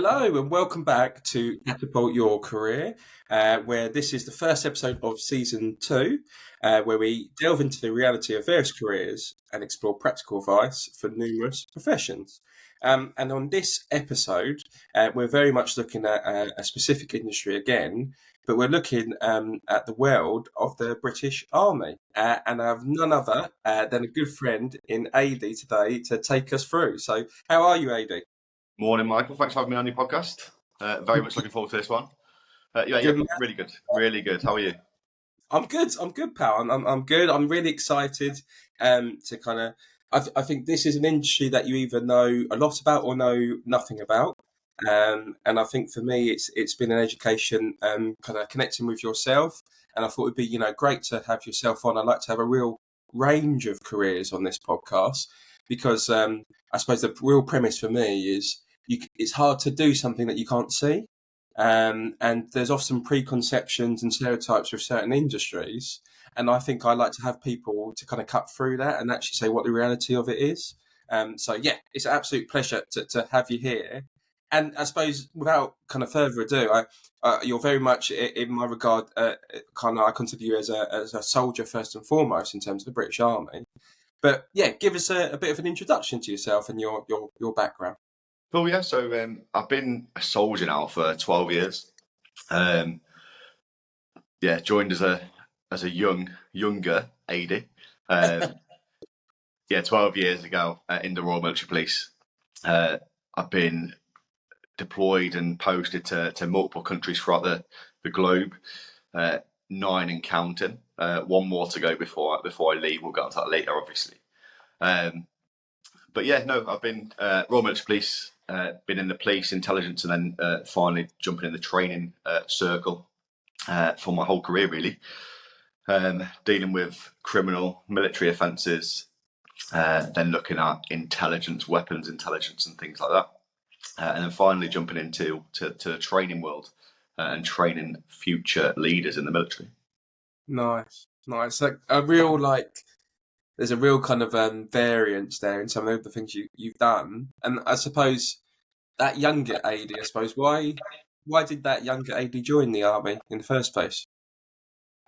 Hello and welcome back to Catapult Your Career, where this is the first episode of season 2, where we delve into the reality of various careers and explore practical advice for numerous professions. And on this episode, we're very much looking at a specific industry again, but we're looking at the world of the British Army. And I have none other than a good friend in AD today to take us through. So, how are you, AD? Morning, Michael. Thanks for having me on your podcast. Very much looking forward to this one. Yeah, Good man. really good, really good. How are you? I'm good. I'm good, pal. I'm good. I'm really excited to kind of. I think this is an industry that you either know a lot about or know nothing about. And I think for me, it's been an education, kind of connecting with yourself. And I thought it'd be great to have yourself on. I'd like to have a real range of careers on this podcast because I suppose the real premise for me is it's hard to do something that you can't see. And there's often preconceptions and stereotypes with certain industries. And I think I like to have people to kind of cut through that and actually say what the reality of it is. So, yeah, it's an absolute pleasure to have you here. And I suppose without kind of further ado, you're very much in my regard, kind of, I consider you as a soldier first and foremost in terms of the British Army. But yeah, give us a bit of an introduction to yourself and your background. Cool, yeah. So I've been a soldier now for 12 years. Yeah, joined as a younger AD. Yeah, 12 years ago in the Royal Military Police. I've been deployed and posted to multiple countries throughout the globe. 9 and counting. One more to go before I leave. We'll get onto that later, obviously. But yeah, no, I've been Royal Military Police, been in the police, intelligence, and then finally jumping in the training circle for my whole career, really. Dealing with criminal military offences, then looking at intelligence, weapons intelligence, and things like that. And then finally jumping into the training world and training future leaders in the military. Nice. Like there's a real kind of variance there in some of the things you've done. And I suppose that younger AD, why did that younger AD join the army in the first place?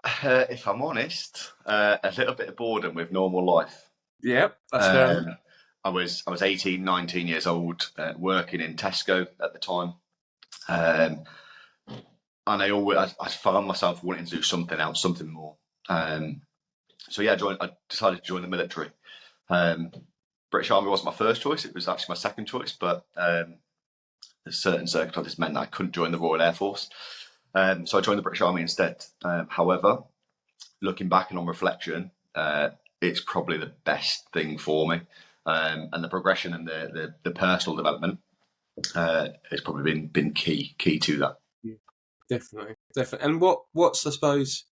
If I'm honest, a little bit of boredom with normal life. Yep, that's fair enough. I was 18, 19 years old, working in Tesco at the time. And I found myself wanting to do something else, something more. So yeah, I decided to join the military. British Army wasn't my first choice; it was actually my second choice. But certain circumstances meant that I couldn't join the Royal Air Force, so I joined the British Army instead. However, looking back and on reflection, it's probably the best thing for me, and the progression and the personal development has probably been key to that. Definitely. And what's, I suppose,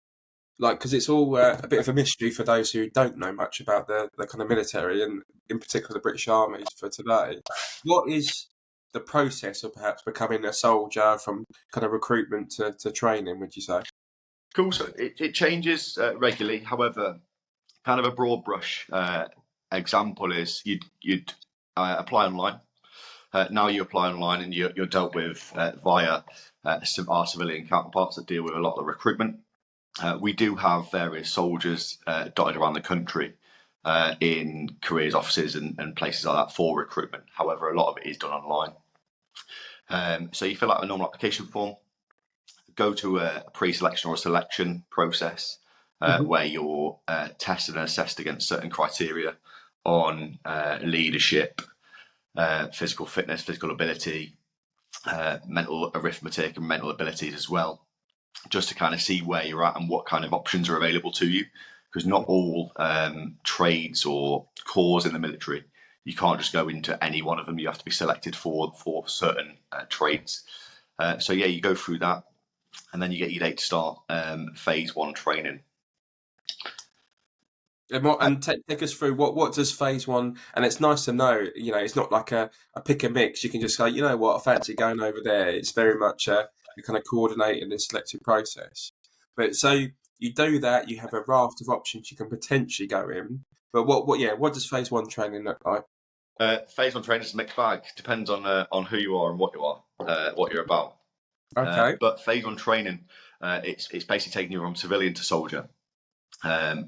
like, because it's all a bit of a mystery for those who don't know much about the kind of military and in particular the British Army for today. What is the process of perhaps becoming a soldier from kind of recruitment to training, would you say? Cool. So it changes regularly. However, kind of a broad brush example is you'd apply online. Now you apply online and you're dealt with via our civilian counterparts that deal with a lot of the recruitment. We do have various soldiers dotted around the country in careers offices and places like that for recruitment. However, a lot of it is done online. So you fill out a normal application form, go to a pre-selection or a selection process where you're tested and assessed against certain criteria on leadership, physical fitness, physical ability, mental arithmetic and mental abilities as well, just to kind of see where you're at and what kind of options are available to you, because not all trades or corps in the military, you can't just go into any one of them. You have to be selected for certain trades. So yeah, you go through that and then you get your date to start phase 1 training. And take us through what does phase 1, and it's nice to know, it's not like a pick and mix. You can just go, you know what, I fancy going over there. It's very much a kind of coordinated and selective process. But so you do that, you have a raft of options you can potentially go in. But what does phase 1 training look like? Phase one training is a mixed bag. Depends on who you are and what you are, what you're about. Okay. But phase one training, it's basically taking you from civilian to soldier.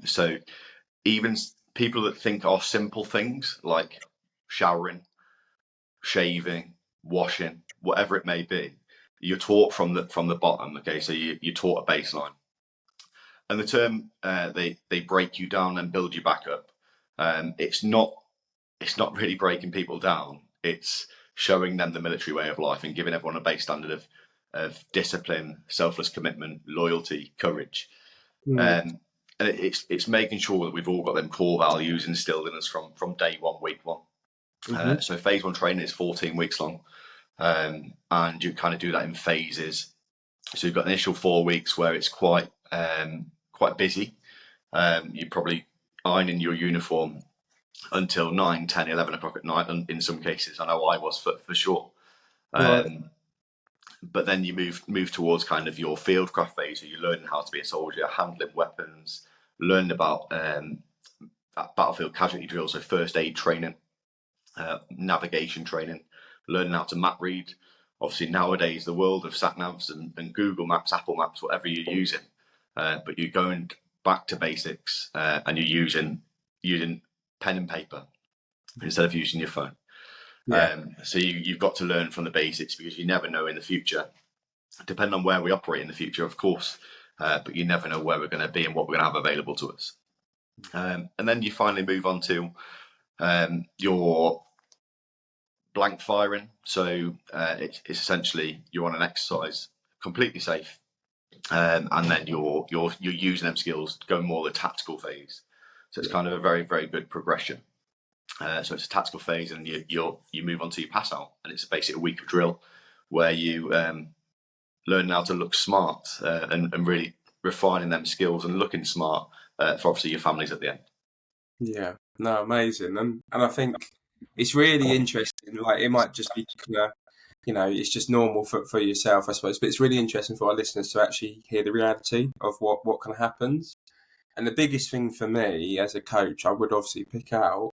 So even people that think are simple things like showering, shaving, washing, whatever it may be, you're taught from the bottom. Okay, so you're taught a baseline, and the term they break you down and build you back up. It's not really breaking people down. It's showing them the military way of life and giving everyone a base standard of discipline, selfless commitment, loyalty, courage. Mm. And it's making sure that we've all got them core values instilled in us from day one, week one. Hmm. So phase one training is 14 weeks long, and you kind of do that in phases. So you've got an initial 4 weeks where it's quite busy. You're probably ironing your uniform until 9, 10, 11 o'clock at night, and in some cases, I know I was for sure. Right. But then you move towards kind of your fieldcraft phase, so you're learning how to be a soldier, handling weapons, learning about battlefield casualty drills, so first aid training, navigation training, learning how to map read. Obviously, nowadays, the world of sat navs and Google Maps, Apple Maps, whatever you're using, but you're going back to basics, and you're using pen and paper instead of using your phone. Yeah. So you've got to learn from the basics, because you never know in the future, depending on where we operate in the future, of course, but you never know where we're going to be and what we're going to have available to us. And then you finally move on to your blank firing. So it's essentially you're on an exercise, completely safe, and then you're using them skills to go more the tactical phase. So it's kind of a very, very good progression. So it's a tactical phase, and you move on to your pass out, and it's basically a week of drill where you learn how to look smart, and really refining them skills and looking smart for obviously your families at the end. Yeah. No, amazing. And I think it's really interesting. Like, it might just be kind of, it's just normal for yourself, I suppose, but it's really interesting for our listeners to actually hear the reality of what kind of happens. And the biggest thing for me as a coach, I would obviously pick out,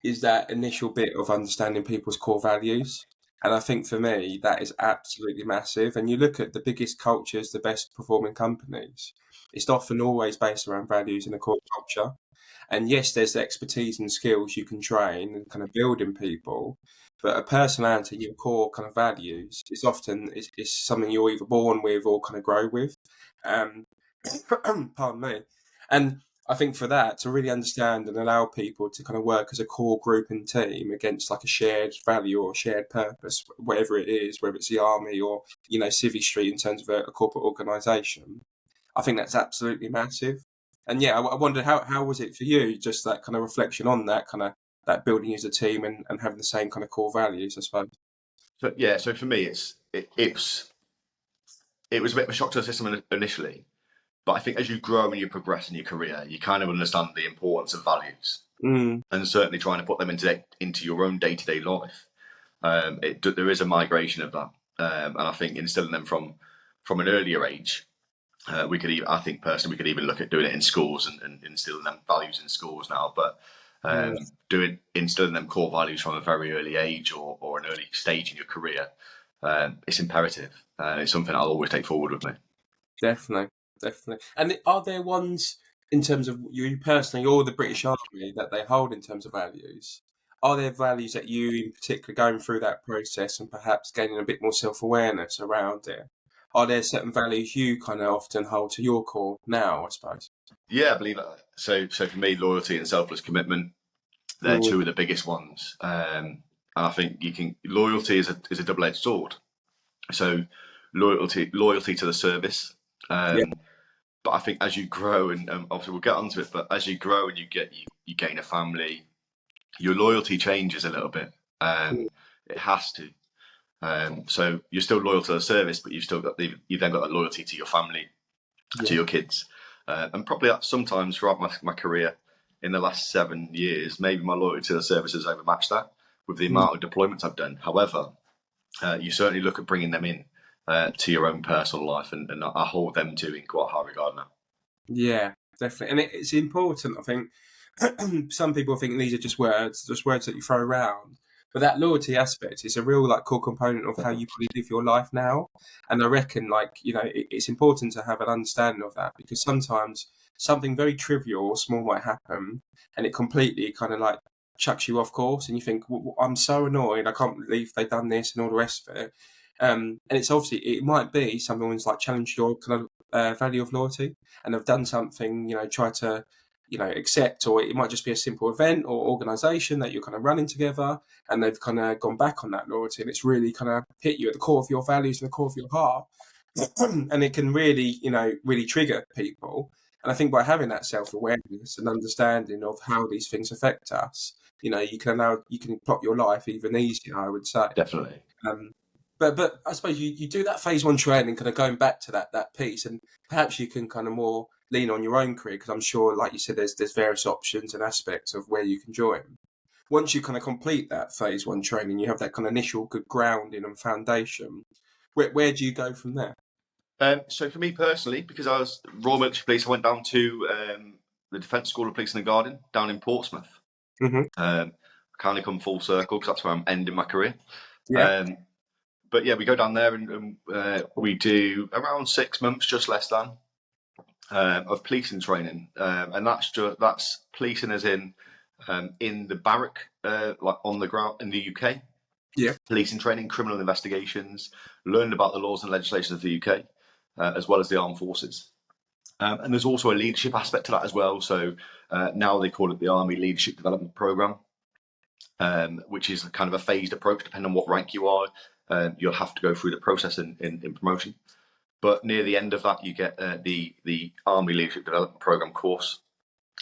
is that initial bit of understanding people's core values. And I think for me, that is absolutely massive. And you look at the biggest cultures, the best performing companies, it's often always based around values and a core culture. And yes, there's expertise and skills you can train and kind of build in people, but a personality, your core kind of values, is something you're either born with or kind of grow with. Um, pardon me. And I think for that, to really understand and allow people to kind of work as a core group and team against like a shared value or shared purpose, whatever it is, whether it's the army or, Civvy in terms of a corporate organisation, I think that's absolutely massive. And yeah, I wondered how was it for you, just that kind of reflection on that kind of that building as a team and having the same kind of core values, I suppose. So yeah, so for me, it was a bit of a shock to the system initially, but I think as you grow and you progress in your career, you kind of understand the importance of values, Mm, and certainly trying to put them into your own day to day life. There is a migration of that, and I think instilling them from an earlier age. I think personally, we could even look at doing it in schools and instilling them values in schools now. But yeah, instilling them core values from a very early age, or an early stage in your career, it's imperative. It's something I'll always take forward with me. definitely, definitely. And are there ones in terms of you personally or the British Army that they hold in terms of values? Are there values that you, in particular, going through that process and perhaps gaining a bit more self awareness around it? Are there certain values you kind of often hold to your core now, I suppose? Yeah, I believe that. So for me, loyalty and selfless commitment, they're Mm, two of the biggest ones. And I think loyalty is a double edged sword. So loyalty to the service. yeah. But I think as you grow, and obviously we'll get onto it, but as you grow and you gain a family, your loyalty changes a little bit. Mm, It has to. So you're still loyal to the service, but you've then got a loyalty to your family, to yeah. your kids, and probably sometimes throughout my career in the last 7 years, maybe my loyalty to the service has overmatched that with the Mm. amount of deployments I've done. However, you certainly look at bringing them in to your own personal life, and I hold them to in quite high regard now. Yeah, definitely. And it's important, I think, some people think these are just words that you throw around. But that loyalty aspect is a real like core component of how you probably live your life now. And I reckon it's important to have an understanding of that, because sometimes something very trivial or small might happen and it completely kind of like chucks you off course, and you think, I'm so annoyed, I can't believe they've done this and all the rest of it. And it's obviously, it might be someone's like challenged your kind of value of loyalty, and they've done something, try to accept, or it might just be a simple event or organization that you're kind of running together, and they've kind of gone back on that loyalty, and it's really kind of hit you at the core of your values and the core of your heart. And it can really, really trigger people. And I think by having that self-awareness and understanding of how these things affect us, you can plot your life even easier, I would say. Definitely. But I suppose you do that phase one training, kind of going back to that piece, and perhaps you can kind of more lean on your own career, because I'm sure, like you said, there's various options and aspects of where you can join. Once you kind of complete that phase one training, you have that kind of initial good grounding and foundation. Where do you go from there? So for me personally, because I was Royal Military Police, I went down to the Defence School of Police and the Guardian down in Portsmouth. Mm-hmm. Kind of come full circle, because that's where I'm ending my career. Yeah. But yeah, we go down there and we do around 6 months, just less than, of policing training, and that's policing as in the barrack, like on the ground in the UK. Yeah. Policing training, criminal investigations, learning about the laws and legislation of the UK, as well as the armed forces. And there's also a leadership aspect to that as well. So now they call it the Army Leadership Development Programme, which is kind of a phased approach. Depending on what rank you are, you'll have to go through the process in promotion. But near the end of that, you get the Army Leadership Development Programme course,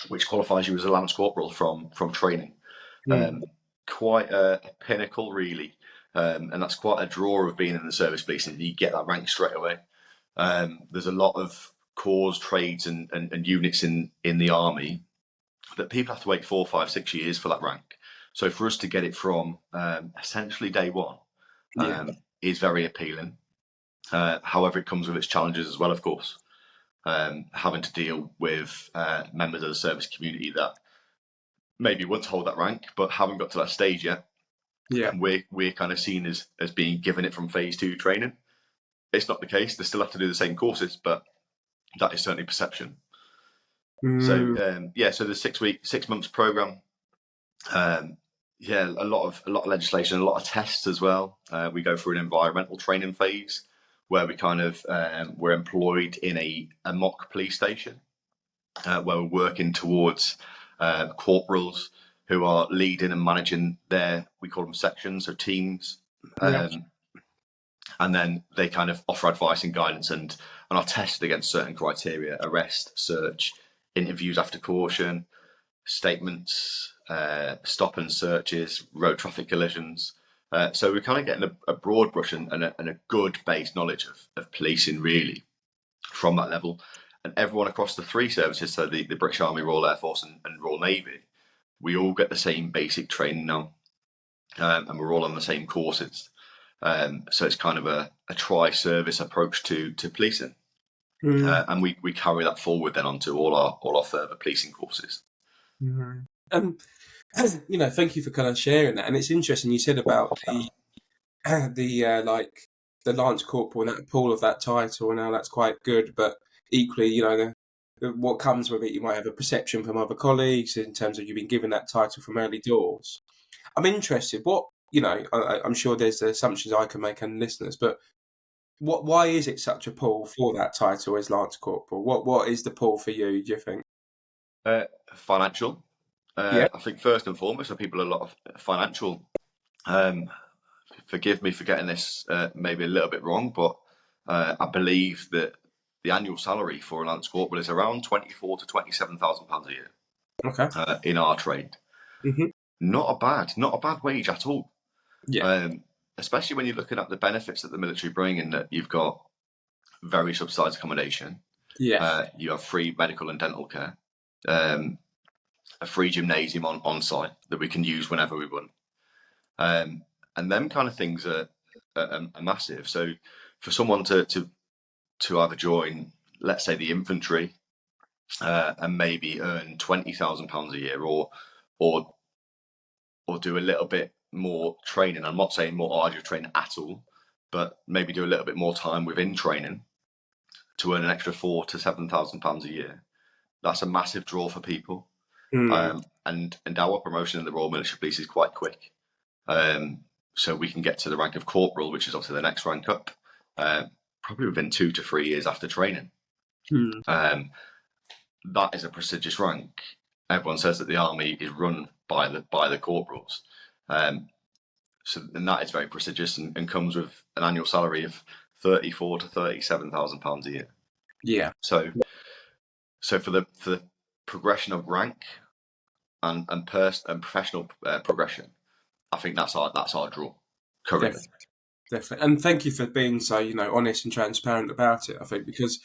which qualifies you as a Lance Corporal from training. Quite a pinnacle, really. And that's quite a draw of being in the service police, and you get that rank straight away. There's a lot of corps, trades, and units in the army that people have to wait 4, 5, 6 years for that rank. So for us to get it from essentially day one is very appealing. However, it comes with its challenges as well, of course. Having to deal with members of the service community that maybe want to hold that rank but haven't got to that stage yet. Yeah. And we're kind of seen as being given it from phase 2 training. It's not the case. They still have to do the same courses, but that is certainly perception. So so the 6 months program, a lot of legislation, a lot of tests as well. We go through an environmental training phase where we kind of we're employed in a mock police station where we're working towards corporals who are leading and managing we call them sections or teams. And then they kind of offer advice and guidance and are tested against certain criteria: arrest, search, interviews after caution, statements, stop and searches, road traffic collisions. So we're kind of getting a broad brush and a good base knowledge of policing, really, from that level. And everyone across the 3 services, so the British Army, Royal Air Force and Royal Navy, we all get the same basic training now, and we're all on the same courses. So it's kind of a tri-service approach to policing, and we carry that forward then onto all our further policing courses. Thank you for kind of sharing that. And it's interesting you said about the Lance Corporal and that pull of that title, and how that's quite good, but equally, what comes with it, you might have a perception from other colleagues in terms of you've been given that title from early doors. I'm interested, I'm sure there's assumptions I can make on listeners, but why is it such a pull for that title as Lance Corporal? What is the pull for you, do you think? Financial. I think first and foremost, so people a lot of financial. Forgive me for getting this maybe a little bit wrong, but I believe that the annual salary for a Lance Corporal is around £24,000 to £27,000 a year. Okay. In our trade. Mm-hmm. Not a bad wage at all. Yeah. Especially when you're looking at the benefits that the military bring, in that you've got very subsidised accommodation. Yeah. You have free medical and dental care. A free gymnasium on site that we can use whenever we want. And them kind of things are massive. So for someone to either join, let's say, the infantry, and maybe earn £20,000 a year, or do a little bit more training. I'm not saying more arduous training at all, but maybe do a little bit more time within training to earn an extra £4,000 to £7,000 a year. That's a massive draw for people. And our promotion in the Royal Military Police is quite quick. So we can get to the rank of corporal, which is obviously the next rank up, probably within 2 to 3 years after training. That is a prestigious rank. Everyone says that the army is run by the corporals. And that is very prestigious and comes with an annual salary of £34,000 to £37,000 a year. Yeah. So for the progression of rank and professional progression, I think that's our draw currently. Definitely. And thank you for being so, honest and transparent about it, I think, because,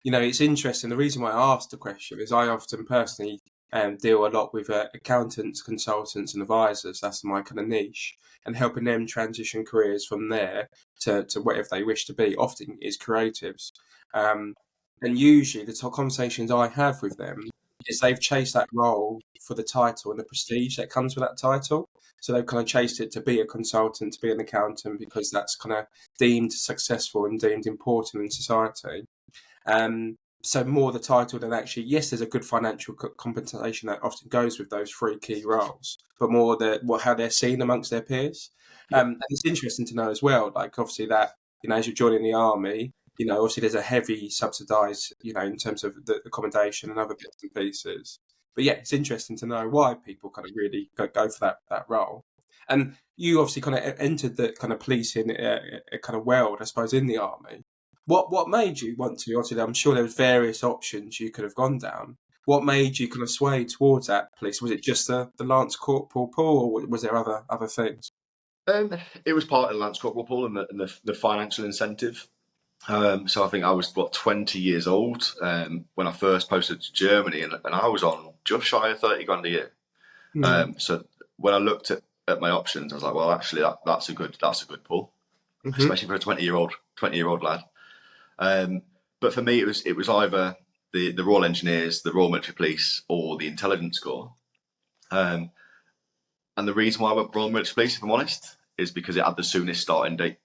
it's interesting. The reason why I asked the question is I often personally deal a lot with accountants, consultants and advisors. That's my kind of niche, and helping them transition careers from there to whatever they wish to be, often is creatives. And usually the conversations I have with them is they've chased that role for the title and the prestige that comes with that title. So they've kind of chased it to be a consultant, to be an accountant, because that's kind of deemed successful and deemed important in society. So more the title than actually, yes, there's a good financial compensation that often goes with those three key roles, but more how they're seen amongst their peers. And it's interesting to know as well, like obviously that, as you're joining the army, obviously there's a heavy subsidised, in terms of the accommodation and other bits and pieces. But yeah, it's interesting to know why people kind of really go for that role. And you obviously kind of entered the kind of policing kind of world, I suppose, in the army. What made you want to? Obviously, I'm sure there was various options you could have gone down. What made you kind of sway towards that police? Was it just the Lance Corporal pool, or was there other things? It was part of the Lance Corporal pool and the financial incentive. So I think I was 20 years old when I first posted to Germany, and I was on just shy of 30 grand a year. So when I looked at my options, I was like, well, actually, that's a good pull, especially for a 20-year-old lad. But for me, it was either the Royal Engineers, the Royal Military Police, or the Intelligence Corps. And the reason why I went Royal Military Police, if I'm honest, is because it had the soonest starting date.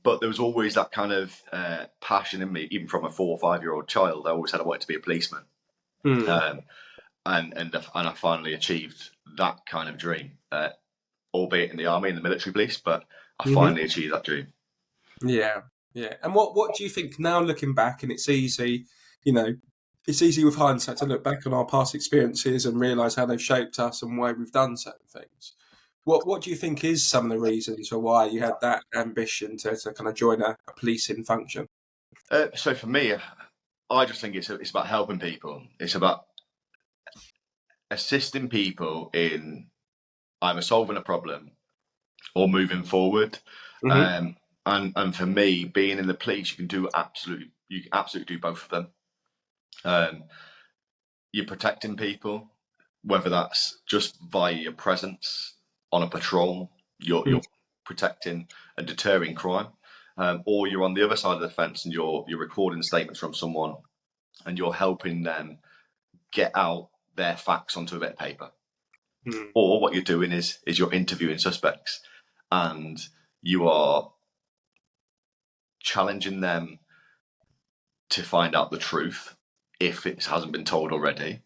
But there was always that kind of passion in me, even from a 4 or 5-year-old child. I always said I wanted to be a policeman, and I finally achieved that kind of dream, albeit in the army, in the military police. But I finally achieved that dream. Yeah. And what do you think now, looking back? And it's easy, it's easy with hindsight to look back on our past experiences and realise how they've shaped us and why we've done certain things. What do you think is some of the reasons for why you had that ambition to kind of join a policing function? So for me, I just think it's about helping people. It's about assisting people in either solving a problem or moving forward. And for me, being in the police, you can absolutely do both of them. You're protecting people, whether that's just via your presence on a patrol, you're protecting and deterring crime, or you're on the other side of the fence and you're recording statements from someone and you're helping them get out their facts onto a bit of paper. Or what you're doing is you're interviewing suspects and you are challenging them to find out the truth if it hasn't been told already.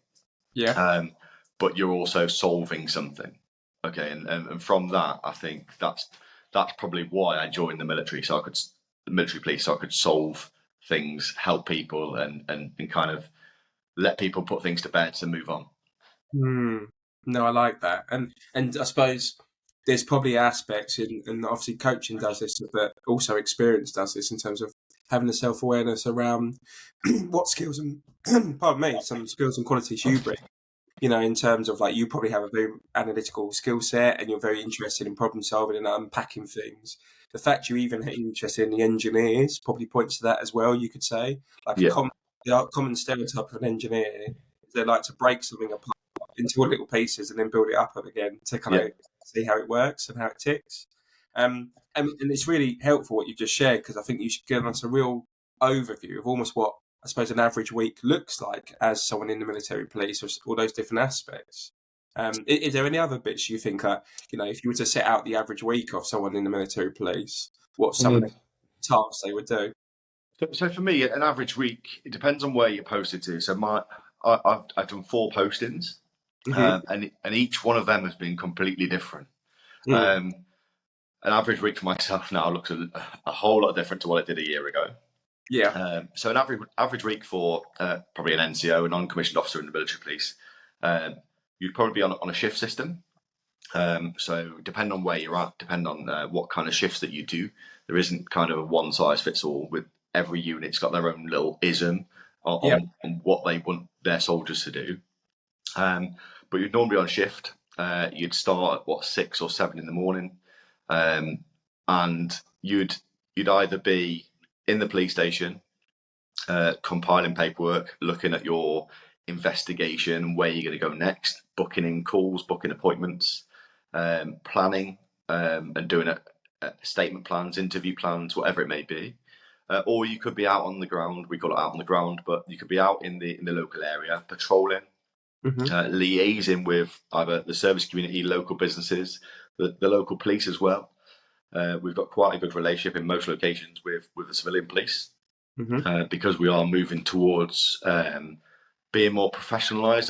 But you're also solving something. Okay, and from that, I think that's probably why I joined the military, the military police, so I could solve things, help people, and kind of let people put things to bed to move on. No, I like that, and I suppose there's probably aspects and obviously coaching does this, but also experience does this in terms of having the self-awareness around what skills and pardon me, some skills and qualities you bring. In terms of like, you probably have a very analytical skill set and you're very interested in problem solving and unpacking things. The fact you're even interested in the engineers probably points to that as well, you could say. Like the common stereotype of an engineer is they like to break something apart into little pieces and then build it up again to kind of see how it works and how it ticks. And it's really helpful what you just shared, because I think you should give us a real overview of almost what I suppose, an average week looks like as someone in the military police, or all those different aspects. Is there any other bits you think, if you were to set out the average week of someone in the military police, what some of the tasks they would do? So for me, an average week, it depends on where you're posted to. So I've done 4 postings, Hmm. and each one of them has been completely different. Mm. Um, an average week for myself now looks a whole lot different to what it did a year ago. Yeah. So an average week for probably an NCO, a non-commissioned officer in the military police, um, you'd probably be on a shift system. So depending on where you're at, depending on what kind of shifts that you do, there isn't kind of a one size fits all. With every unit's got their own little ism Yeah. on what they want their soldiers to do. But you'd normally be on shift. You'd start at 6 or 7 in the morning, and you'd either be in the police station, compiling paperwork, looking at your investigation, where you're going to go next, booking in calls, booking appointments, planning, and doing statement plans, interview plans, whatever it may be. Or you could be out on the ground. We call it out on the ground, but you could be out in the local area, patrolling, Hmm. liaising with either the service community, local businesses, the local police as well. We've got quite a good relationship in most locations with the civilian police, Hmm. because we are moving towards being more professionalised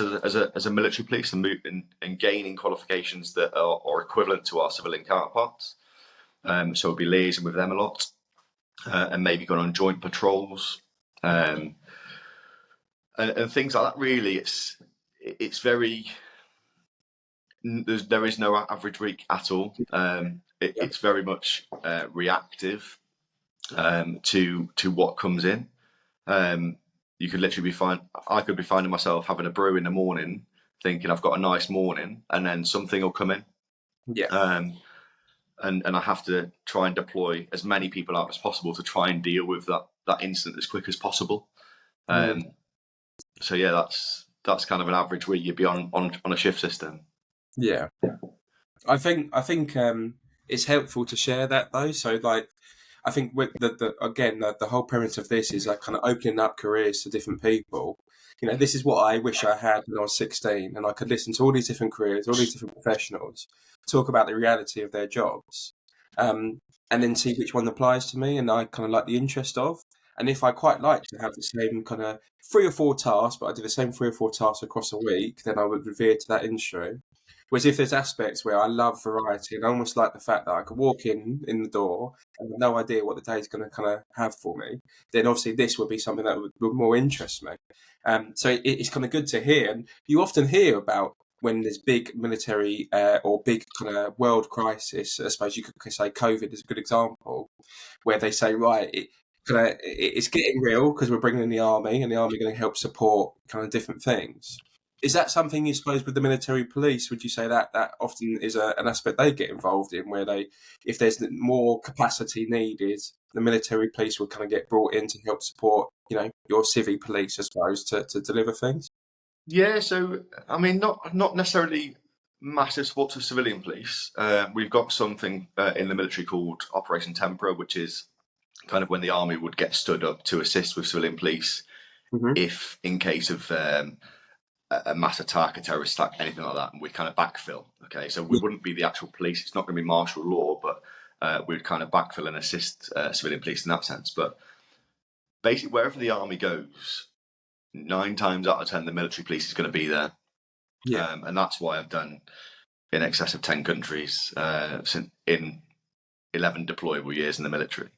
as a military police, and gaining qualifications that are equivalent to our civilian counterparts. So we'll be liaising with them a lot, and maybe going on joint patrols, and things like that. Really, it's very there is no average week at all. Yeah. It's very much reactive to what comes in. You could literally I could be finding myself having a brew in the morning, thinking I've got a nice morning, and then something will come in, Yeah. and I have to try and deploy as many people out as possible to try and deal with that incident as quick as possible. Mm. Um, so yeah, that's kind of an average week you'd be on a shift system. Yeah. I think it's helpful to share that though. So like, I think with the whole premise of this is like kind of opening up careers to different people. This is what I wish I had when I was 16, and I could listen to all these different careers, all these different professionals talk about the reality of their jobs, um, and then see which one applies to me and I kind of like the interest of. And if I quite like to have the same kind of 3 or 4 tasks, but I do the same 3 or 4 tasks across a week, then I would revere to that industry. Whereas if there's aspects where I love variety and I almost like the fact that I could walk in the door and have no idea what the day is going to kind of have for me, then obviously this would be something that would more interest me. So it's kind of good to hear. And you often hear about when there's big military or big kind of world crisis. I suppose you could say COVID is a good example, where they say, right, it's getting real because we're bringing in the army, and the army are going to help support kind of different things. Is that something you suppose with the military police? Would you say that often is an aspect they get involved in, where if there's more capacity needed, the military police will kind of get brought in to help support, your civvy police, I suppose, to deliver things? Yeah, so I mean, not necessarily massive support to civilian police. We've got something in the military called Operation Tempora, which is kind of when the army would get stood up to assist with civilian police Hmm. if in case of a mass attack, a terrorist attack, anything like that, and we kind of backfill. Okay, so we wouldn't be the actual police. It's not going to be martial law, but we'd kind of backfill and assist civilian police in that sense. But basically, wherever the army goes, 9 times out of 10, the military police is going to be there, Yeah. and that's why I've done in excess of 10 countries in 11 deployable years in the military.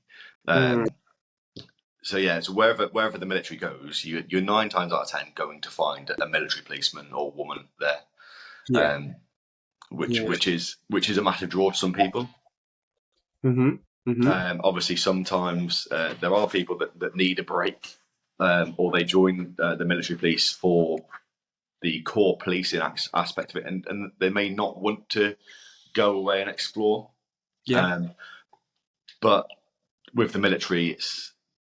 Mm. So yeah, so wherever the military goes, you're 9 times out of 10 going to find a military policeman or woman there, Yeah. um, which Yeah. which is which is a massive draw to some people. Hmm. Hmm. Obviously, sometimes there are people that need a break, or they join the military police for the core policing aspect of it, and they may not want to go away and explore. Yeah. Um, but with the military,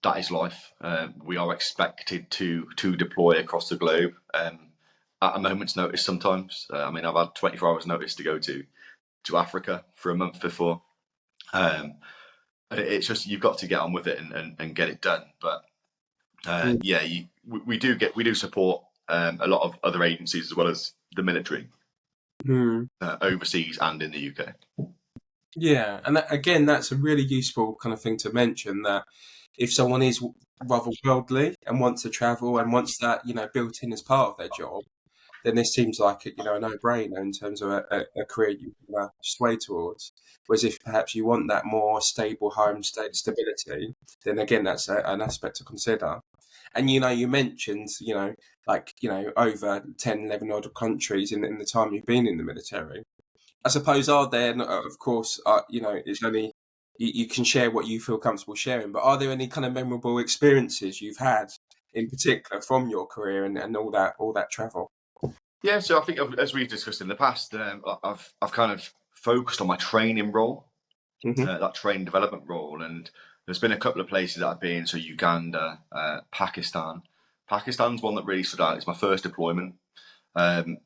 that is life. We are expected to deploy across the globe at a moment's notice. Sometimes, I mean, I've had 24 hours notice to go to Africa for a month before. It's just you've got to get on with it and get it done. But Mm. Yeah, we do support a lot of other agencies as well as the military Mm. overseas and in the UK. Yeah, and again, that's a really useful kind of thing to mention, that if someone is rather worldly and wants to travel and wants that, built in as part of their job, then this seems like a no-brainer in terms of a career you can sway towards. Whereas if perhaps you want that more stable home state stability, then again, that's an aspect to consider. And you mentioned over 10, 11 odd countries in the time you've been in the military. I suppose, are there, of course, it's only you can share what you feel comfortable sharing, but are there any kind of memorable experiences you've had in particular from your career and all that travel? Yeah, so I think as we've discussed in the past, I've kind of focused on my training role, Hmm. that training development role, and there's been a couple of places that I've been. So Uganda, Pakistan. Pakistan's one that really stood out. It's my first deployment, um,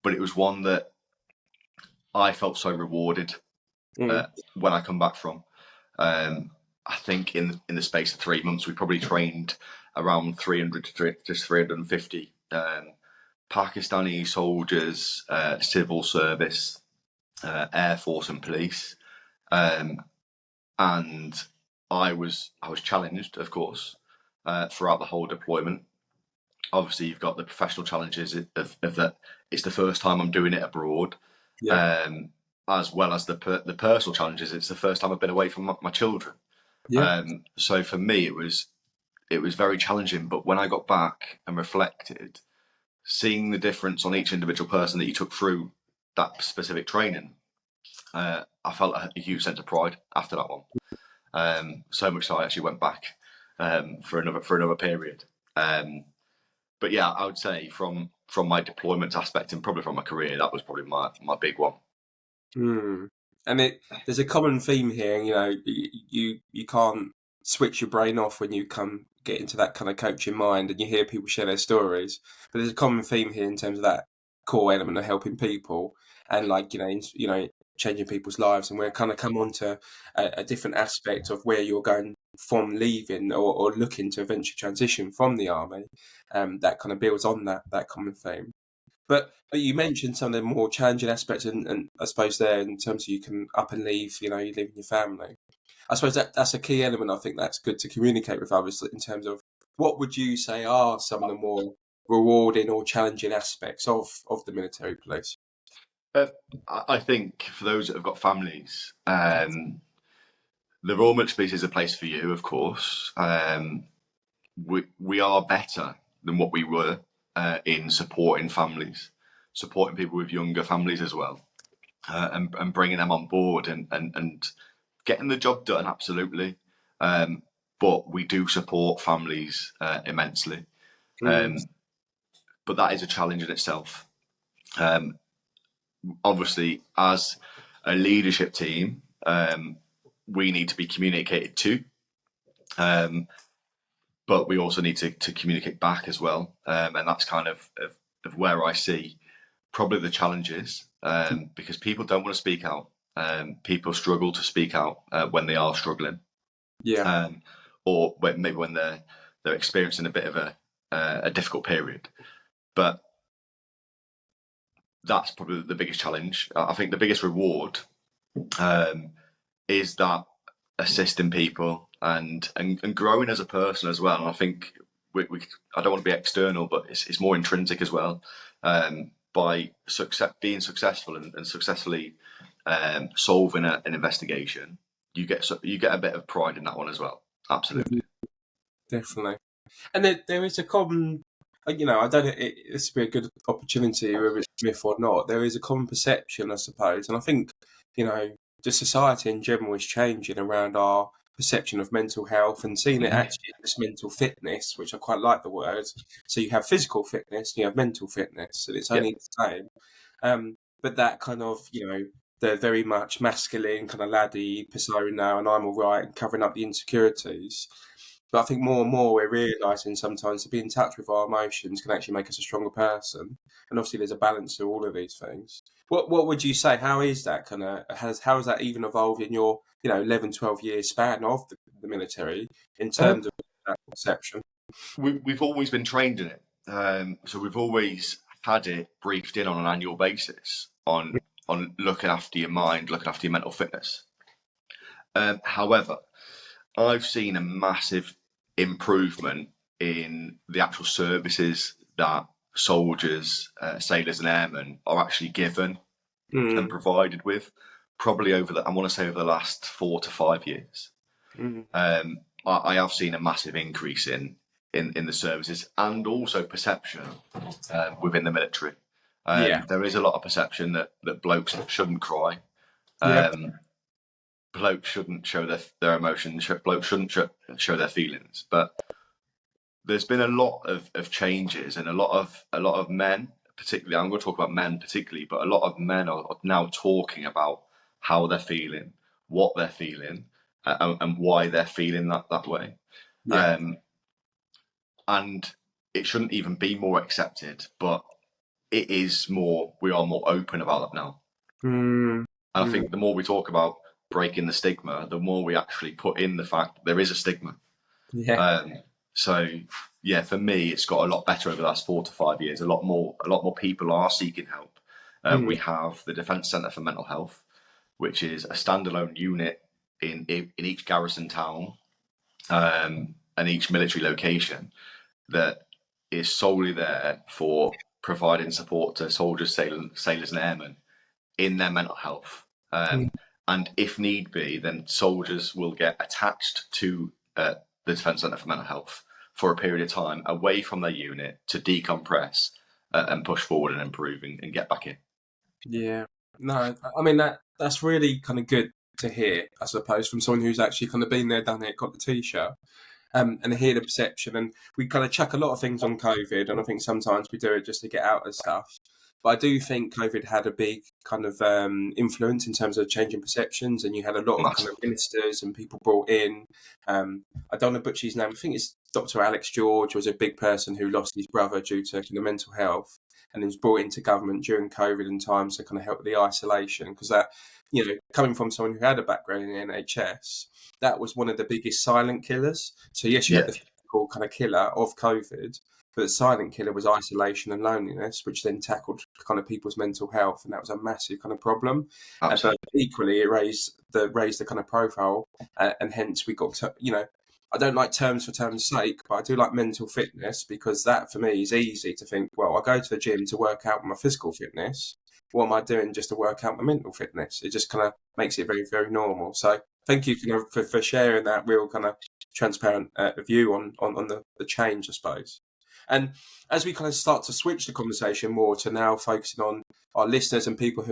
but it was one that I felt so rewarded Mm. when I come back from. Um, I think in the space of 3 months, we probably trained around 300 to 350 Pakistani soldiers, civil service, air force, and police. Um, and I was challenged, of course, throughout the whole deployment. Obviously, you've got the professional challenges of that. It's the first time I'm doing it abroad, Yeah, um, as well as the personal challenges. It's the first time I've been away from my children. yeah, So for me, it was very challenging. But when I got back and reflected, seeing the difference on each individual person that you took through that specific training, I felt a huge sense of pride after that one. So much so I actually went back for another period. Um, but yeah, I would say from my deployment aspect and probably from my career, that was probably my big one. mm. And there's a common theme here. You can't switch your brain off when you get into that kind of coaching mind, and you hear people share their stories. But there's a common theme here in terms of that core element of helping people and changing people's lives. And we're kind of come on to a different aspect of where you're going from leaving or looking to eventually transition from the army. That kind of builds on that common theme. But you mentioned some of the more challenging aspects, and I suppose there in terms of you can up and leave, you leave in your family. I suppose that's a key element. I think that's good to communicate with others in terms of what would you say are some of the more rewarding or challenging aspects of the military police. Uh, I think for those that have got families, the Royal Military Police is a place for you, of course. We are better than what we were in supporting families, supporting people with younger families as well, and bringing them on board and getting the job done. Absolutely, but we do support families immensely. Mm, But that is a challenge in itself. Um, Obviously, as a leadership team, we need to be communicated to. Um, but we also need to communicate back as well. And that's kind of where I see probably the challenges, because people don't want to speak out. People struggle to speak out when they are struggling, yeah. or maybe when they're experiencing a bit of a difficult period. But that's probably the biggest challenge. I think the biggest reward um, is that assisting people and growing as a person as well. And I think I don't want to be external, but it's more intrinsic as well. By being successful and successfully solving an investigation, you get a bit of pride in that one as well. Mhm. Absolutely. Definitely. And there is a common, I don't know, this would be a good opportunity, whether it's myth or not. There is a common perception, I suppose, and I think, the society in general is changing around our perception of mental health and seeing it actually as mental fitness, which I quite like the word. So you have physical fitness, and you have mental fitness, and it's Yeah. only the same. But that kind of, the very much masculine kind of laddie persona, and I'm all right, and covering up the insecurities. But I think more and more we're realising sometimes to be in touch with our emotions can actually make us a stronger person. And obviously there's a balance to all of these things. What would you say? How is that kind of, how has that even evolved in your, 11, 12 year span of the military in Um, terms of that perception? We've always been trained in it. So we've always had it briefed in on an annual basis on looking after your mind, looking after your mental fitness. However, I've seen a massive improvement in the actual services that soldiers, sailors, and airmen are actually given and provided with, probably I want to say over the last 4 to 5 years. I have seen a massive increase in the services and also perception within the military. Yeah. There is a lot of perception that blokes shouldn't cry. Yeah. Blokes shouldn't show their emotions. Blokes shouldn't show their feelings. But there's been a lot of changes, and a lot of men, particularly. I'm going to talk about men particularly, but a lot of men are now talking about how they're feeling, what they're feeling, and why they're feeling that way. Yeah. And it shouldn't even be more accepted, but it is more. We are more open about that now. And I think the more we talk about breaking the stigma, the more we actually put in the fact that there is a stigma. Yeah. So yeah, for me, it's got a lot better over the last 4 to 5 years. A lot more people are seeking help. We have the Defence Centre for Mental Health, which is a standalone unit in each garrison town and each military location that is solely there for providing support to soldiers, sailors, and airmen in their mental health. And if need be, then soldiers will get attached to the Defence Centre for Mental Health for a period of time away from their unit to decompress and push forward and improve and get back in. Yeah. No, I mean that's really kind of good to hear, I suppose, from someone who's actually kind of been there, done it, got the t-shirt. And hear the perception. And we kind of chuck a lot of things on COVID, and I think sometimes we do it just to get out of stuff. But I do think COVID had a big kind of influence in terms of changing perceptions, and you had a lot of kind of ministers and people brought in. I don't want to butcher his name. I think it's Dr. Alex George was a big person who lost his brother due to kind of mental health, and was brought into government during COVID and times to kind of help with the isolation, because that, you know, coming from someone who had a background in the NHS, that was one of the biggest silent killers. So yes, you had the physical kind of killer of COVID, but the silent killer was isolation and loneliness, which then tackled kind of people's mental health, and that was a massive kind of problem. But equally, it raised the kind of profile, and hence we got to, you know, I don't like terms for terms' sake, but I do like mental fitness, because that for me is easy to think, well, I go to the gym to work out my physical fitness. What am I doing just to work out my mental fitness? It just kind of makes it very, very normal. So thank you for sharing that real kind of transparent view on the change, I suppose. And as we kind of start to switch the conversation more to now focusing on our listeners and people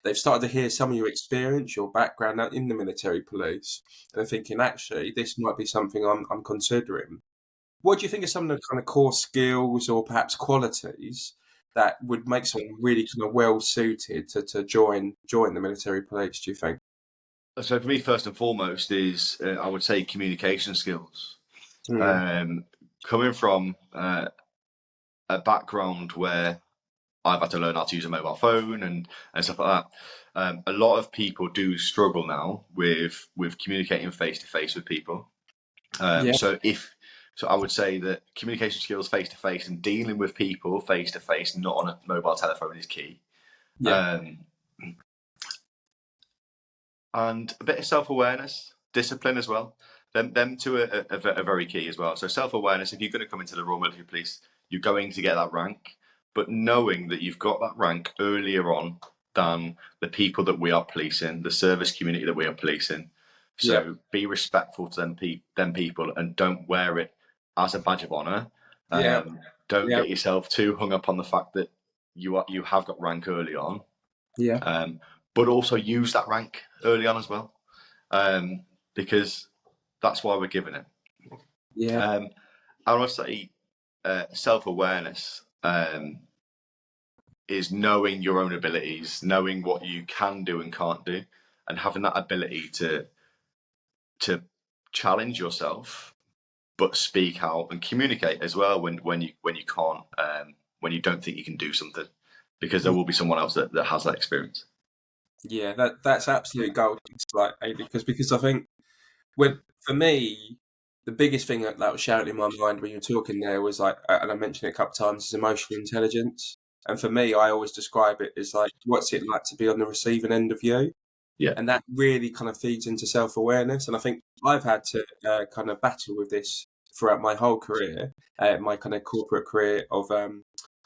they've started to hear some of your experience, your background in the military police, and they're thinking, actually, this might be something I'm considering. What do you think are some of the kind of core skills or perhaps qualities that would make someone really kind of well suited to join the military police, do you think? So for me, first and foremost is I would say communication skills. Coming from a background where I've had to learn how to use a mobile phone and stuff like that, a lot of people do struggle now with communicating face to face with people. So I would say that communication skills face to face and dealing with people face to face, not on a mobile telephone, is key. And a bit of self-awareness, discipline as well. Them two are very key as well. So self-awareness, if you're going to come into the Royal Military Police, you're going to get that rank, but knowing that you've got that rank earlier on than the people that we are policing, the service community that we are policing. So be respectful to them people, and don't wear it as a badge of honour. Don't get yourself too hung up on the fact that you have got rank early on. But also use that rank early on as well, because that's why we're given it. I want to say self-awareness is knowing your own abilities, knowing what you can do and can't do, and having that ability to challenge yourself, but speak out and communicate as well when you can't, when you don't think you can do something, because there will be someone else that has that experience. That's absolute gold, like, because I think for me, the biggest thing that was shouting in my mind when you were talking there was like, and I mentioned it a couple of times, is emotional intelligence. And for me, I always describe it as like, what's it like to be on the receiving end of you? Yeah. And that really kind of feeds into self-awareness. And I think I've had to kind of battle with this throughout my whole career, my kind of corporate career of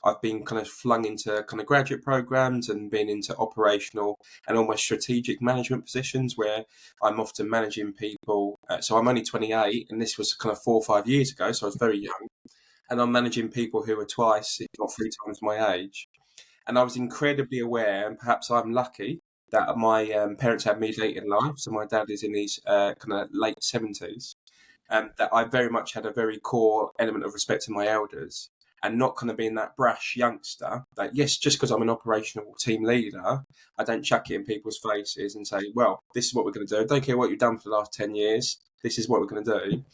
I've been kind of flung into kind of graduate programs and been into operational and almost strategic management positions where I'm often managing people. So I'm only 28, and this was kind of 4 or 5 years ago, so I was very young. And I'm managing people who are twice, if not 3 times my age. And I was incredibly aware, and perhaps I'm lucky, that my parents had me late in life. So my dad is in his kind of late 70s. That I very much had a very core element of respect to my elders and not kind of being that brash youngster that, yes, just because I'm an operational team leader, I don't chuck it in people's faces and say, well, this is what we're going to do. I don't care what you've done for the last 10 years. This is what we're going to do.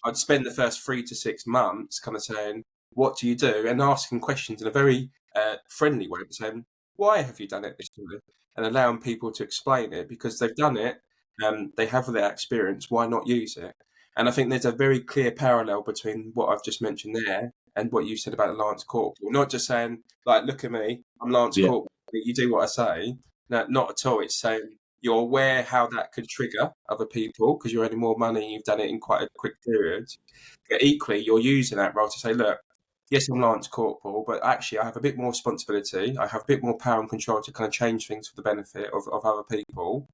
I'd spend the first 3 to 6 months kind of saying, what do you do? And asking questions in a very friendly way, but saying, why have you done it this way? And allowing people to explain it because they've done it, they have their experience, why not use it? And I think there's a very clear parallel between what I've just mentioned there and what you said about the Lance Corporal. Not just saying, like, look at me, I'm Lance Yeah. Corporal, you do what I say. No, not at all. It's saying you're aware how that could trigger other people because you're earning more money, you've done it in quite a quick period. But equally, you're using that role to say, look, yes, I'm Lance Corporal, but actually I have a bit more responsibility. I have a bit more power and control to kind of change things for the benefit of other people.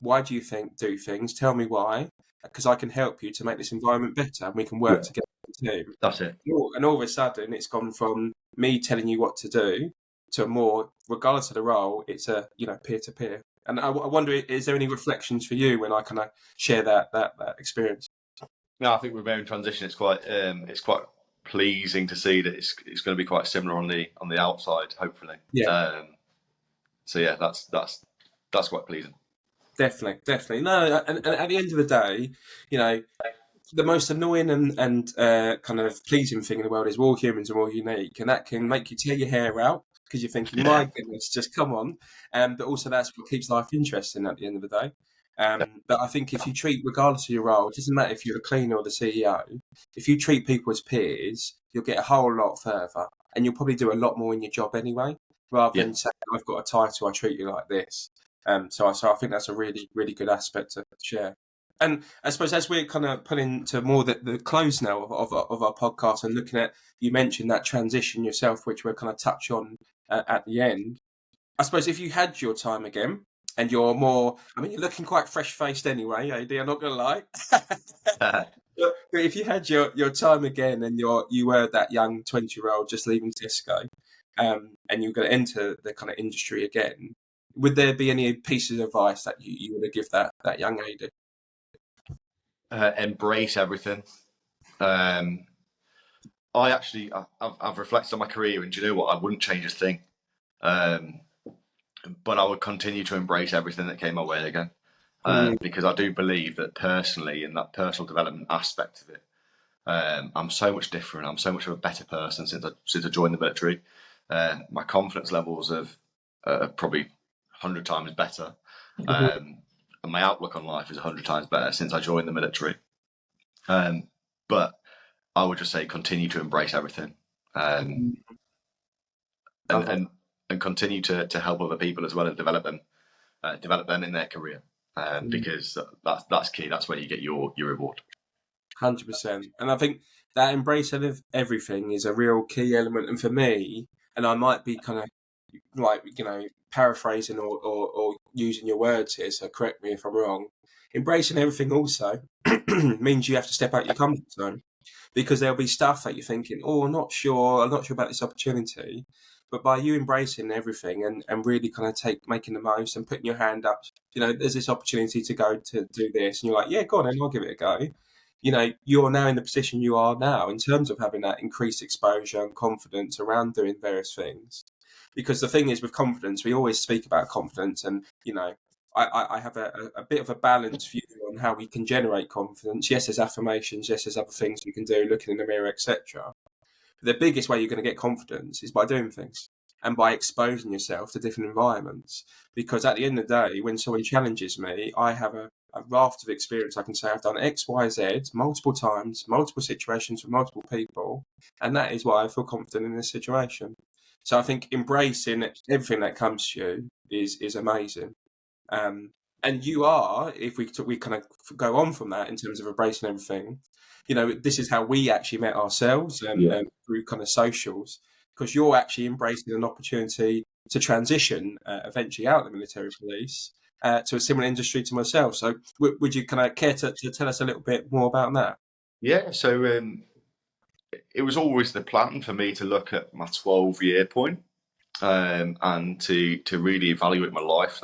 Why do you do things? Tell me why, because I can help you to make this environment better and we can work together as a team. That's it. And all of a sudden, it's gone from me telling you what to do to more, regardless of the role, it's a peer-to-peer. And I wonder, is there any reflections for you when I kind of share that experience? No, I think we're very in transition. It's quite pleasing to see that it's going to be quite similar on the outside, hopefully. Yeah. So yeah, that's quite pleasing. Definitely. No, and at the end of the day, the most annoying and kind of pleasing thing in the world is we're all humans and we're all unique, and that can make you tear your hair out because you're thinking, my goodness, just come on. But also that's what keeps life interesting at the end of the day. But I think if you treat, regardless of your role, it doesn't matter if you're the cleaner or the CEO, if you treat people as peers, you'll get a whole lot further and you'll probably do a lot more in your job anyway, rather than saying, I've got a title, I treat you like this. So I think that's a really, really good aspect to share. And I suppose as we're kind of putting to more the close now of our podcast and looking at, you mentioned that transition yourself, which we'll kind of touch on at the end. I suppose if you had your time again and you're more, I mean, you're looking quite fresh-faced anyway, AD, I'm not going to lie. But if you had your time again and you were that young 20-year-old just leaving Tesco and you're going to enter the kind of industry again, would there be any pieces of advice that you would give that young AD? Embrace everything. I've reflected on my career, and do you know what? I wouldn't change a thing. But I would continue to embrace everything that came my way again, because I do believe that personally, in that personal development aspect of it, I'm so much different. I'm so much of a better person since I joined the military. My confidence levels have probably 100 times better. And my outlook on life is 100 times better since I joined the military. But I would just say continue to embrace everything, and continue to help other people as well and develop them in their career, because that's key. That's where you get your reward. 100%. And I think that embrace of everything is a real key element. And for me, and I might be kind of like, paraphrasing or using your words here, so correct me if I'm wrong. Embracing everything also means you have to step out your comfort zone, because there'll be stuff that you're thinking, I'm not sure about this opportunity. But by you embracing everything and really kind of making the most and putting your hand up, there's this opportunity to go to do this, and you're like, yeah, go on, and I'll give it a go. You're now in the position you are now in terms of having that increased exposure and confidence around doing various things. Because the thing is, with confidence, we always speak about confidence, and I have a bit of a balanced view on how we can generate confidence. Yes, there's affirmations. Yes, there's other things you can do, looking in the mirror, etc. The biggest way you're going to get confidence is by doing things and by exposing yourself to different environments. Because at the end of the day, when someone challenges me, I have a raft of experience. I can say I've done X, Y, Z multiple times, multiple situations with multiple people, and that is why I feel confident in this situation. So I think embracing everything that comes to you is amazing. And you are, if we kind of go on from that in terms of embracing everything, this is how we actually met ourselves, and through kind of socials, because you're actually embracing an opportunity to transition eventually out of the military police to a similar industry to myself. So would you kind of care to tell us a little bit more about that? Yeah, so it was always the plan for me to look at my 12-year point, and to really evaluate my life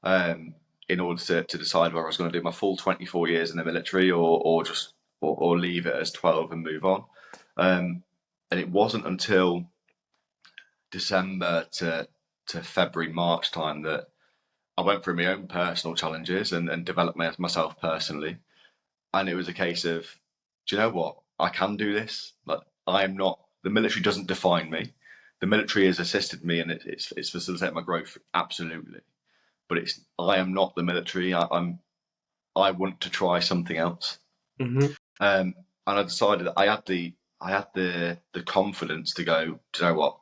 then, in order to decide whether I was going to do my full 24 years in the military, or leave it as 12 and move on. And it wasn't until December to February, March time that I went through my own personal challenges and developed myself personally. And it was a case of, do you know what? I can do this. Like, I am not, the military doesn't define me. The military has assisted me, and it's facilitated my growth, absolutely. But I am not the military. I want to try something else. Mm-hmm. And I decided that I had the confidence to go, do you know what?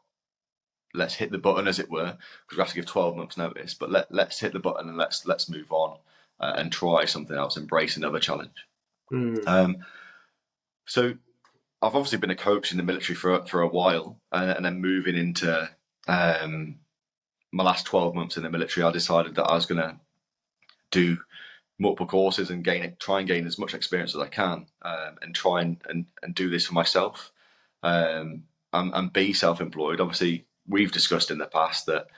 Let's hit the button, as it were, because we have to give 12 months notice. But let's hit the button and let's move on, and try something else, embrace another challenge. So I've obviously been a coach in the military for a while, and then moving into my last 12 months in the military, I decided that I was going to do multiple courses and try and gain as much experience as I can, and try and do this for myself, and be self-employed. Obviously, we've discussed in the past that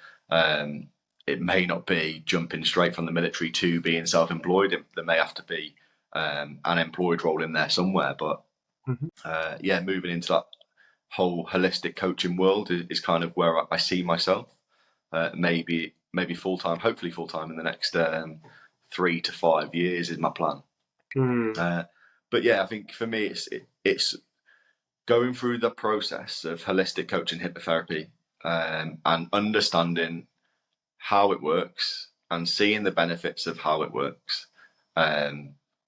it may not be jumping straight from the military to being self-employed. There may have to be an employed role in there somewhere, but moving into that whole holistic coaching world is kind of where I see myself. Maybe full-time, hopefully full-time in the next 3 to 5 years is my plan. But yeah, I think for me it's going through the process of holistic coaching hypnotherapy, and understanding how it works and seeing the benefits of how it works.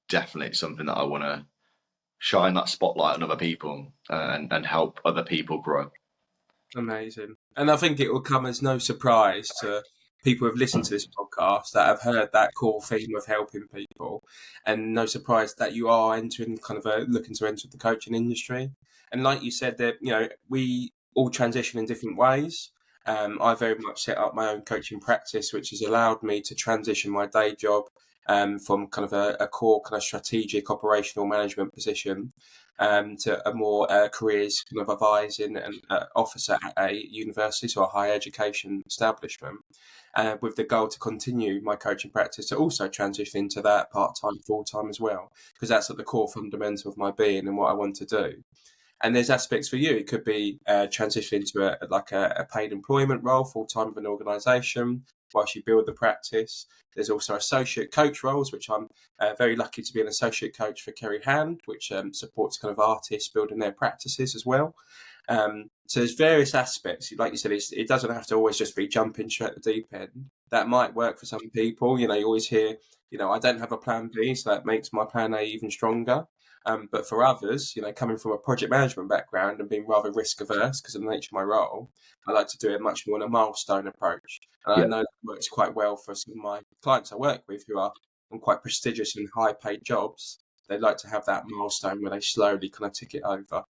Definitely something that I want to shine that spotlight on other people, and help other people grow. Amazing. And I think it will come as no surprise to people who've listened to this podcast that have heard that core theme of helping people, and no surprise that you are entering looking to enter the coaching industry. And like you said, that we all transition in different ways. I very much set up my own coaching practice, which has allowed me to transition my day job from kind of a core kind of strategic operational management position to a more careers kind of advising and officer at a university, so a higher education establishment, with the goal to continue my coaching practice to also transition into that part-time, full-time as well, because that's at the core fundamental of my being and what I want to do. And there's aspects for you. It could be transitioning into a paid employment role, full-time with an organisation, whilst you build the practice. There's also associate coach roles, which I'm very lucky to be an associate coach for Kerry Hand, which supports kind of artists building their practices as well. So there's various aspects. Like you said, it doesn't have to always just be jumping straight at the deep end. That might work for some people. You always hear, I don't have a plan B, so that makes my plan A even stronger. But for others, coming from a project management background and being rather risk averse because of the nature of my role, I like to do it much more in a milestone approach. And I know that works quite well for some of my clients I work with who are on quite prestigious and high paid jobs. They like to have that milestone where they slowly kind of tick it over.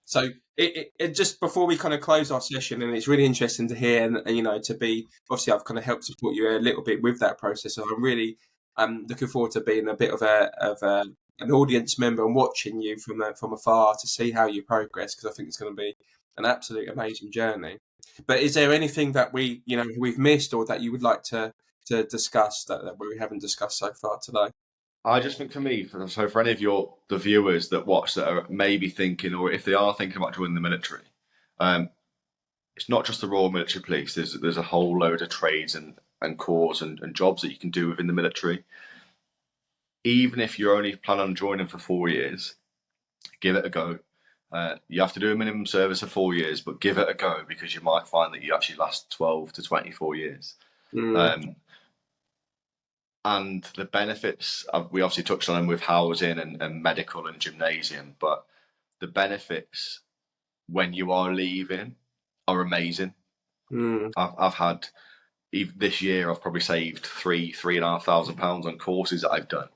So it just before we kind of close our session, and it's really interesting to hear, and to be, obviously I've kind of helped support you a little bit with that process, and I'm really looking forward to being a bit of an audience member and watching you from afar to see how you progress, because I think it's going to be an absolute amazing journey. But is there anything that we've missed, or that you would like to discuss that we haven't discussed so far today? I just think for me, for any of the viewers that watch that are maybe thinking, or if they are thinking about joining the military, it's not just the Royal Military Police. There's a whole load of trades and corps and jobs that you can do within the military. Even if you're only planning on joining for 4 years, give it a go. You have to do a minimum service of 4 years, but give it a go, because you might find that you actually last 12 to 24 years. And the benefits, we obviously touched on them with housing and medical and gymnasium, but the benefits when you are leaving are amazing. Mm, I've had, even this year, I've probably saved £3,500 on courses that I've done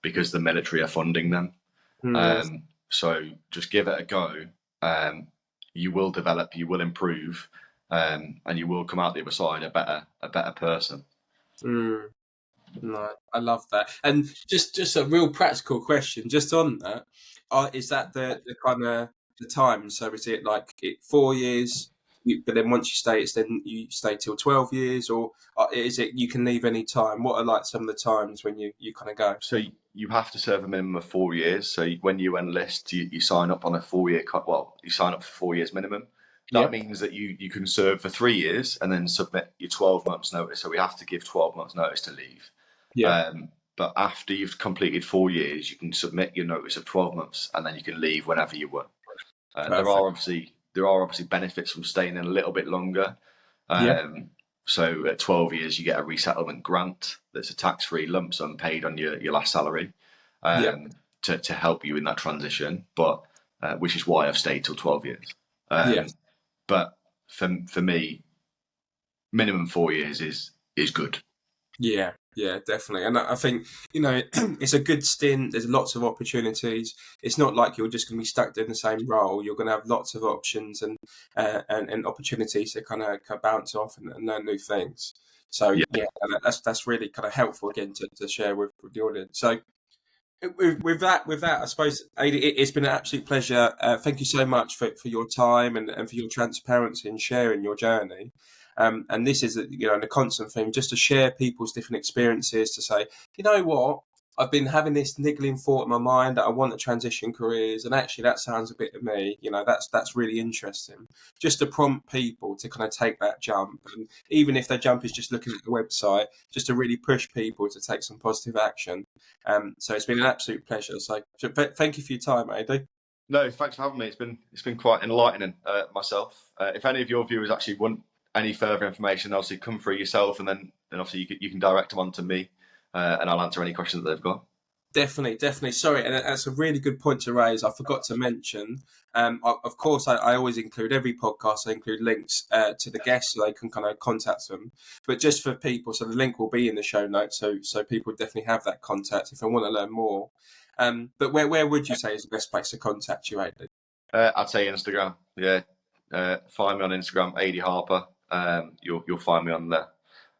because the military are funding them. mm, So just give it a go. You will develop, you will improve, and you will come out the other side a better person. mm. No, I love that. And just a real practical question, just on that, is that the kind of the time? So is it like 4 years, but then once you stay, it's then you stay till 12 years, or is it you can leave any time? What are like some of the times when you kind of go? So you have to serve a minimum of 4 years. So when you enlist, you sign up on a 4 year well, you sign up for 4 years minimum. That Yep, means that you can serve for 3 years and then submit your 12 months notice. So we have to give 12 months notice to leave. yep, But after you've completed 4 years, you can submit your notice of 12 months and then you can leave whenever you want. perfect. There are obviously benefits from staying in a little bit longer. Yep, So at 12 years, you get a resettlement grant that's a tax-free lump sum paid on your last salary, yep, to help you in that transition. But which is why I've stayed till 12 years. yeah. But for me, minimum 4 years is good. Yeah, yeah, definitely. And I think, it's a good stint. There's lots of opportunities. It's not like you're just going to be stuck doing the same role. You're going to have lots of options and opportunities to kind of bounce off and learn new things. So Yeah. yeah, and that's really kind of helpful again to share with the audience. So with that, I suppose, Ada, it's been an absolute pleasure. Thank you so much for your time and for your transparency and sharing your journey. And this is, the constant thing, just to share people's different experiences, to say, you know what, I've been having this niggling thought in my mind that I want to transition careers, and actually that sounds a bit of me. That's really interesting. Just to prompt people to kind of take that jump, and even if their jump is just looking at the website, just to really push people to take some positive action. So it's been an absolute pleasure. So thank you for your time, Adi. No, thanks for having me. It's been quite enlightening, myself. If any of your viewers actually want any further information, obviously come through yourself, and then obviously you can direct them on to me, and I'll answer any questions that they've got. Definitely, definitely. Sorry, and that's a really good point to raise. I forgot to mention. Of course, I always include every podcast. I include links to the guests so they can kind of contact them. But just for people, so the link will be in the show notes, so people definitely have that contact if they want to learn more. But where would you say is the best place to contact you, Adi? I'd say Instagram. Yeah, find me on Instagram, Adrian Harper. You'll find me on there.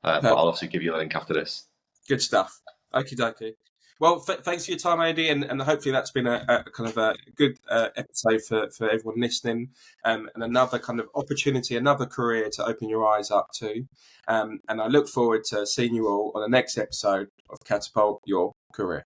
But I'll obviously give you a link after this. Good stuff. Okie dokie. Well, thanks for your time, Adi, and hopefully that's been a kind of a good episode for everyone listening, and another kind of opportunity, another career to open your eyes up to. And I look forward to seeing you all on the next episode of Catapult Your Career.